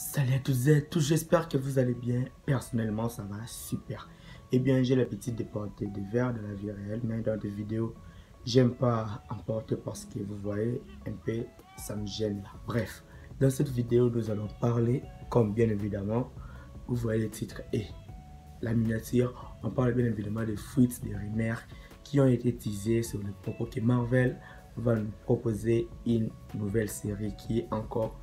Salut à tous et à tous, j'espère que vous allez bien. Personnellement, ça va super. Eh bien, j'ai l'habitude de porter des verres de la vie réelle, mais dans des vidéos, j'aime pas en porter parce que vous voyez, un peu, ça me gêne là. Bref, dans cette vidéo, nous allons parler, comme bien évidemment, vous voyez le titre et la miniature, on parle bien évidemment des fuites, des rumeurs qui ont été teasées sur le propos que Marvel va nous proposer une nouvelle série qui est encore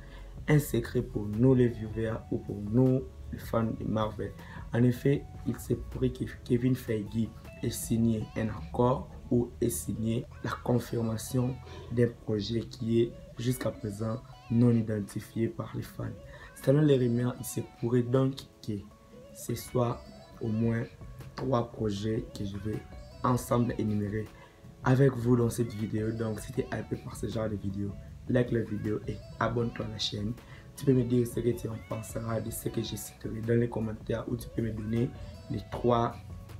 un secret pour nous les viewers ou pour nous les fans de Marvel. En effet, il s'est pourri que Kevin Feige ait signé un accord ou ait signé la confirmation d'un projet qui est jusqu'à présent non identifié par les fans. Selon les rumeurs, il s'est pourri donc que ce soit au moins 3 projets que je vais ensemble énumérer avec vous dans cette vidéo. Donc si tu es hypé par ce genre de vidéo, like la vidéo et abonne-toi à la chaîne. Tu peux me dire ce que tu en penseras de ce que je citerai dans les commentaires, ou tu peux me donner les 3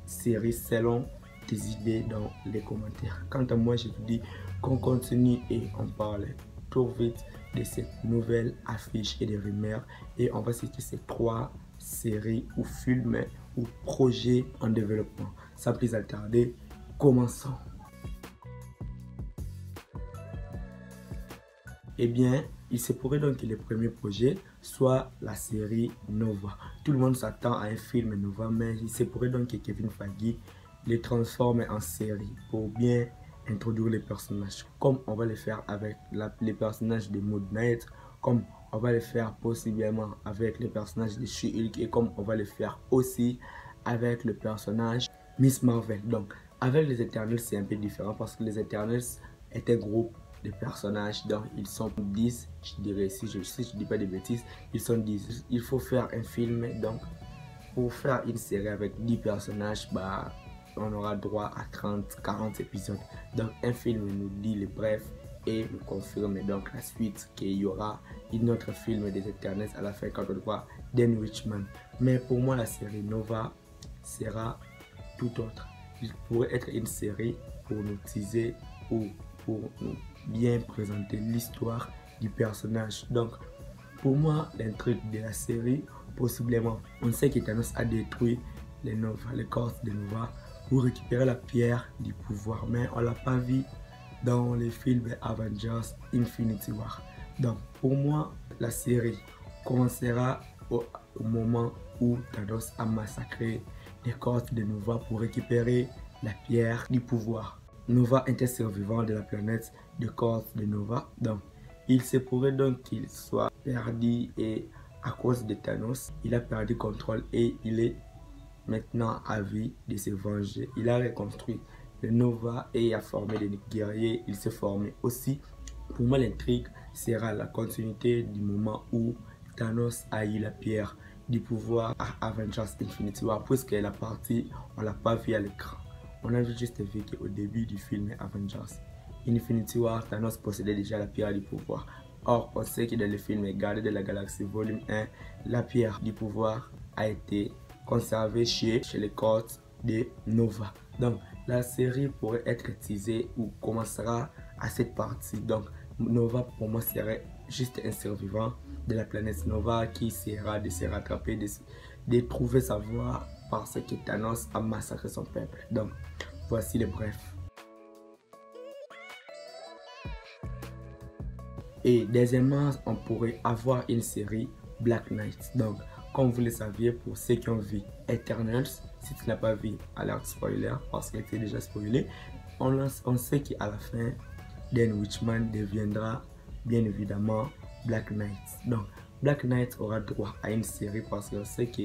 séries selon tes idées dans les commentaires. Quant à moi, je vous dis qu'on continue et on parle tout vite de cette nouvelle affiche et des rumeurs, et on va citer ces 3 séries ou films ou projets en développement. Sans plus attarder, commençons. Eh bien, il se pourrait donc que le premier projet soit la série Nova. Tout le monde s'attend à un film Nova, mais il se pourrait donc que Kevin Feige les transforme en série pour bien introduire les personnages, comme on va le faire avec les personnages de Moon Knight, comme on va le faire possiblement avec les personnages de She-Hulk, et comme on va le faire aussi avec le personnage Miss Marvel. Donc, avec les Eternals, c'est un peu différent parce que les Eternals est un groupe de personnages, donc ils sont 10, je dirais, si je dis pas de bêtises, ils sont 10. Il faut faire un film, donc pour faire une série avec 10 personnages, bah, on aura droit à 30-40 épisodes. Donc un film nous dit le bref et nous confirme donc la suite, qu'il y aura un autre film des Eternals à la fin quand on voit Dan Richman. Mais pour moi, la série Nova sera tout autre. Il pourrait être une série pour nous teaser ou pour nous bien présenter l'histoire du personnage. Donc pour moi, l'intrigue de la série, possiblement, on sait que Thanos a détruit les Nova, les corps de Nova, pour récupérer la pierre du pouvoir, mais on l'a pas vu dans les films Avengers Infinity War. Donc pour moi, la série commencera au moment où Thanos a massacré les corps de Nova pour récupérer la pierre du pouvoir. Nova est un survivant de la planète de corps de Nova, donc il se pourrait donc qu'il soit perdu, et à cause de Thanos, il a perdu contrôle et il est maintenant à vie de se venger. Il a reconstruit le Nova et a formé des guerriers. Il s'est formé aussi. Pour moi, l'intrigue sera la continuité du moment où Thanos a eu la pierre du pouvoir à Avengers Infinity War, puisque la partie, on l'a pas vu à l'écran. On a juste vu qu'au début du film Avengers Infinity War, Thanos possédait déjà la pierre du pouvoir. Or, on sait que dans le film Gardiens de la Galaxie volume 1, la pierre du pouvoir a été conservée chez les corps de Nova. Donc, la série pourrait être teasée ou commencera à cette partie. Donc, Nova pour moi serait juste un survivant de la planète Nova qui essaiera de se rattraper, de trouver sa voie parce que Thanos a massacré son peuple. Donc, voici le bref. Et deuxièmement, on pourrait avoir une série Black Knight. Donc, comme vous le saviez, pour ceux qui ont vu Eternals, si tu n'as pas vu, alerte spoiler, parce qu'elle était déjà spoilé, on sait qu'à la fin, Dan Richman deviendra bien évidemment Black Knight. Donc, Black Knight aura droit à une série parce qu'on sait que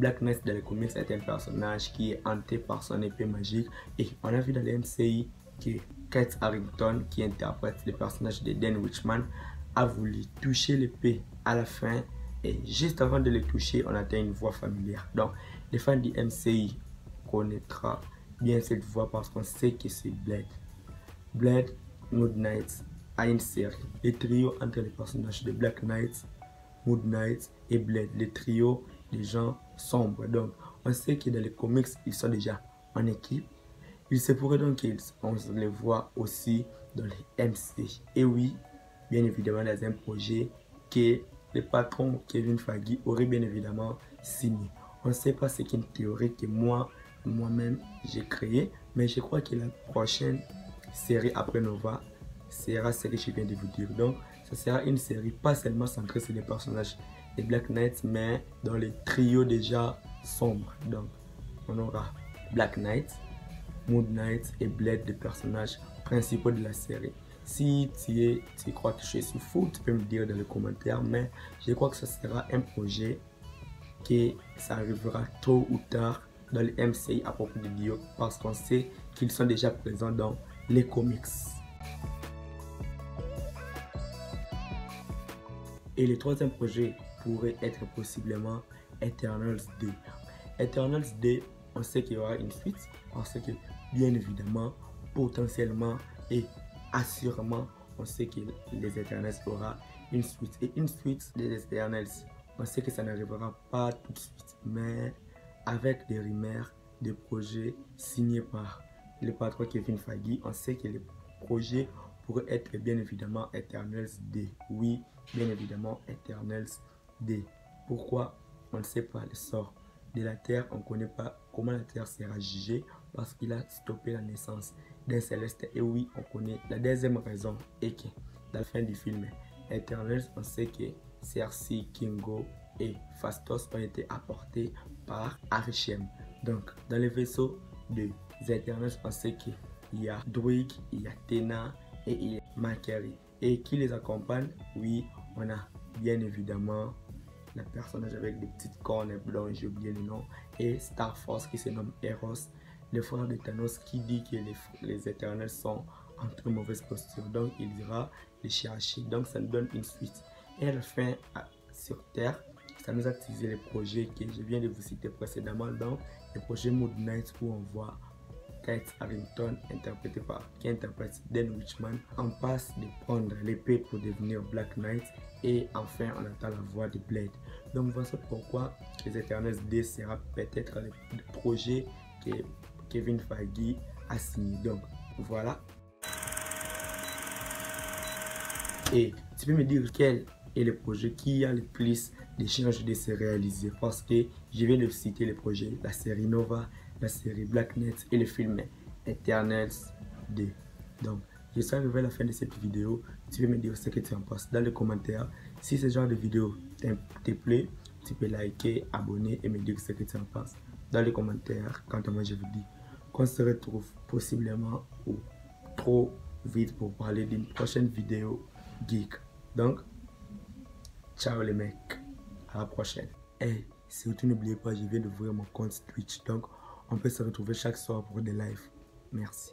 Black Knight dans les comics est un personnage qui est hanté par son épée magique, et on a vu dans les MCI que Kit Harington, qui interprète le personnage de Dan Richman, a voulu toucher l'épée à la fin, et juste avant de le toucher, on atteint une voix familière. Donc, les fans du MCI connaîtront bien cette voix parce qu'on sait que c'est Blade. Blade, Moon Knight a une série. Le trio entre les personnages de Black Knight, Moon Knight et Blade, le trio des gens sombres. Donc, on sait que dans les comics, ils sont déjà en équipe. Il se pourrait donc qu'on les voit aussi dans les MC. Et oui, bien évidemment, dans un projet que le patron Kevin Feige aurait bien évidemment signé. On ne sait pas, c'est qu'une théorie que moi-même j'ai créée, mais je crois que la prochaine série après Nova sera celle que je viens de vous dire. Donc, ça sera une série pas seulement centrée sur les personnages de Black Knight, mais dans les trios déjà sombres. Donc, on aura Black Knight, Moon Knight et Blade, des personnages principaux de la série. Si tu crois que je suis fou, tu peux me dire dans les commentaires, mais je crois que ce sera un projet que ça arrivera tôt ou tard dans le MCU à propos de Dio, parce qu'on sait qu'ils sont déjà présents dans les comics. Et le troisième projet pourrait être possiblement Eternals Day. Eternals Day, on sait qu'il y aura une suite, on sait que bien évidemment, potentiellement et assurément, on sait que les Eternals aura une suite. Et une suite des Eternals, on sait que ça n'arrivera pas tout de suite, mais avec des rumeurs, des projets signés par le patron Kevin Feige, on sait que les projets pourraient être bien évidemment Eternals Day. Oui, bien évidemment Eternals Day. Pourquoi? On ne sait pas le sort de la Terre, on ne connaît pas comment la Terre sera jugée parce qu'il a stoppé la naissance d'un céleste. Et oui, on connaît la deuxième raison et que dans la fin du film Eternals, on sait que Cersei, Kingo et Phastos ont été apportés par Arishem. Donc, dans le vaisseau des Eternals, on sait qu'il y a Druig, il y a Tena et il y a Makari. Et qui les accompagne? Oui, on a bien évidemment le personnage avec des petites cornes blanches, j'ai oublié le nom, et Star Force qui se nomme Eros, le frère de Thanos, qui dit que les Éternels sont en très mauvaise posture. Donc il ira les chercher. Donc ça nous donne une suite. Et à la fin, sur Terre, ça nous a teasé les projets que je viens de vous citer précédemment. Donc le projet Moon Knight où on voit Kit Harington qui interprète Dan Richman en passe de prendre l'épée pour devenir Black Knight, et enfin on entend la voix de Blade. Donc voici pourquoi les Eternals Day sera peut-être le projet que Kevin Feige a signé. Donc voilà. Et tu peux me dire quel est le projet qui a le plus de chances de se réaliser, parce que je viens de citer les projets, la série Nova, la série Black Knight et le film Eternals Day. Donc, je suis arrivé à la fin de cette vidéo. Tu peux me dire ce que tu en penses dans les commentaires. Si ce genre de vidéo te plaît, tu peux liker, abonner et me dire ce que tu en penses dans les commentaires. Quant à moi, je vous dis qu'on se retrouve possiblement ou trop vite pour parler d'une prochaine vidéo geek. Donc, ciao les mecs, à la prochaine. Et surtout n'oubliez pas, je viens d'ouvrir mon compte Twitch, donc on peut se retrouver chaque soir pour des lives. Merci.